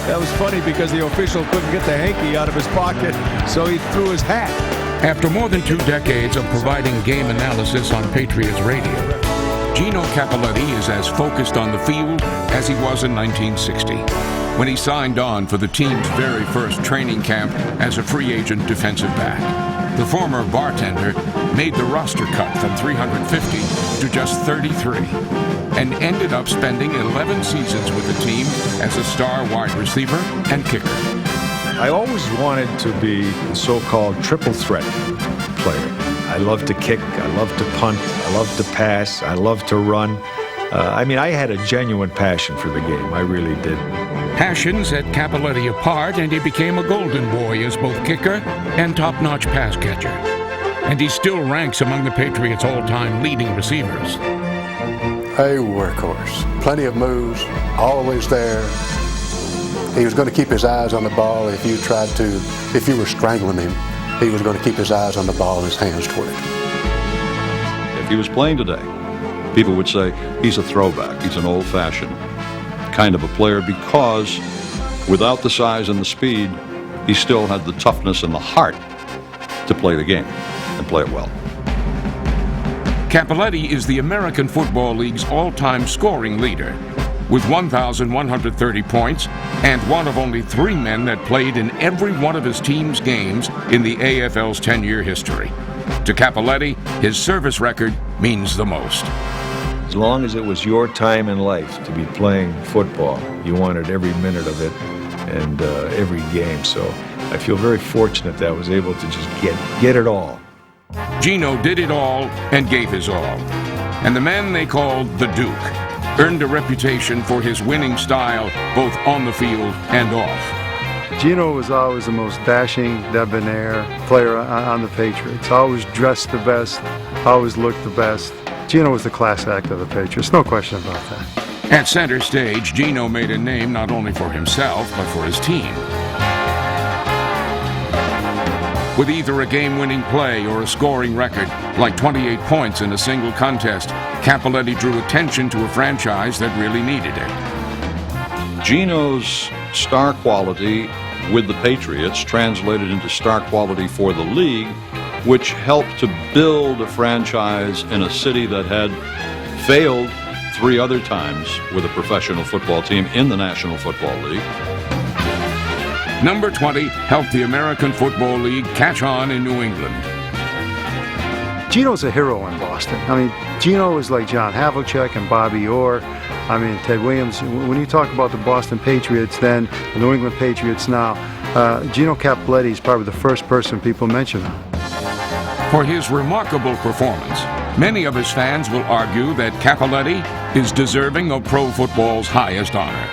That was funny because the official couldn't get the hanky out of his pocket, so he threw his hat. After more than 2 decades of providing game analysis on Patriots radio, Gino Cappelletti is as focused on the field as he was in 1960, when he signed on for the team's very first training camp as a free agent defensive back. The former bartender made the roster cut from 350 to just 33 and ended up spending 11 seasons with the team as a star wide receiver and kicker. I always wanted to be a so-called triple threat player. I love to kick, I love to punt, I love to pass, I love to run. I had a genuine passion for the game. I really did. Passion set Cappelletti apart, and he became a golden boy as both kicker and top-notch pass catcher. And he still ranks among the Patriots' all-time leading receivers. A workhorse. Plenty of moves, always there. He was going to keep his eyes on the ball if you were strangling him. He was going to keep his eyes on the ball and his hands toward it. If he was playing today, people would say he's a throwback. He's an old-fashioned kind of a player because without the size and the speed, he still had the toughness and the heart to play the game and play it well. Cappelletti is the American Football League's all-time scoring leader, with 1,130 points and one of only 3 men that played in every one of his team's games in the AFL's 10-year history. To Cappelletti, his service record means the most. As long as it was your time in life to be playing football, you wanted every minute of it and every game. So I feel very fortunate that I was able to just get it all. Gino did it all and gave his all. And the man they called the Duke earned a reputation for his winning style both on the field and off. Gino was always the most dashing, debonair player on the Patriots. Always dressed the best, always looked the best. Gino was the class act of the Patriots, no question about that. At center stage, Gino made a name not only for himself, but for his team. With either a game-winning play or a scoring record, like 28 points in a single contest, Cappelletti drew attention to a franchise that really needed it. Gino's star quality with the Patriots translated into star quality for the league, which helped to build a franchise in a city that had failed 3 other times with a professional football team in the National Football League. Number 20 helped the American Football League catch on in New England. Gino's a hero in Boston. Gino was like John Havlicek and Bobby Orr. Ted Williams. When you talk about the Boston Patriots then, the New England Patriots now, Gino Cappelletti is probably the first person people mention. For his remarkable performance, many of his fans will argue that Cappelletti is deserving of pro football's highest honor.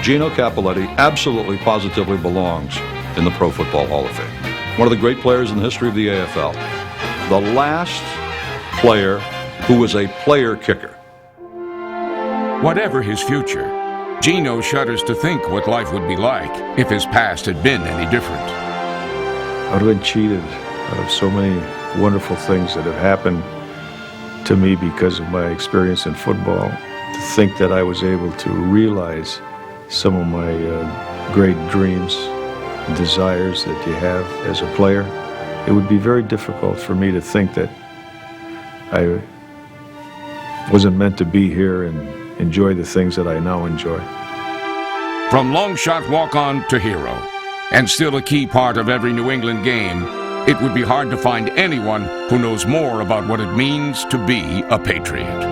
Gino Cappelletti absolutely, positively belongs in the Pro Football Hall of Fame. One of the great players in the history of the AFL. The last player who was a player kicker. Whatever his future, Gino shudders to think what life would be like if his past had been any different. I would have been cheated out of so many wonderful things that have happened to me because of my experience in football. To think that I was able to realize some of my great dreams and desires that you have as a player, it would be very difficult for me to think that I wasn't meant to be here and enjoy the things that I now enjoy. From long shot walk-on to hero, and still a key part of every New England game, it would be hard to find anyone who knows more about what it means to be a Patriot.